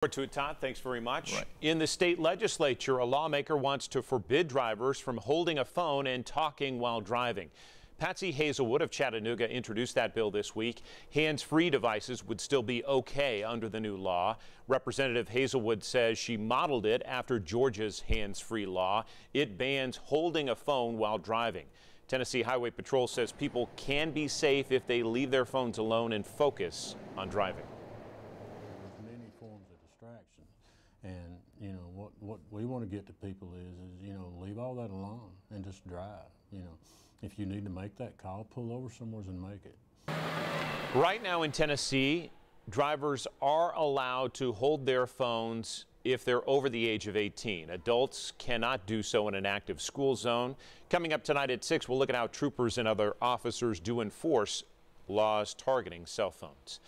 Forward to it, Todd. Thanks very much. Right. In the state legislature, a lawmaker wants to forbid drivers from holding a phone and talking while driving. Patsy Hazelwood of Chattanooga introduced that bill this week. Hands-free devices would still be okay under the new law. Representative Hazelwood says she modeled it after Georgia's hands-free law. It bans holding a phone while driving. Tennessee Highway Patrol says people can be safe if they leave their phones alone and focus on driving. Many forms of distraction, and what we want to get to people is leave all that alone and just drive. If you need to make that call, pull over somewhere and make it. Right now in Tennessee, drivers are allowed to hold their phones if they're over the age of 18. Adults cannot do so in an active school zone. Coming up tonight at 6, we'll look at how troopers and other officers do enforce laws targeting cell phones.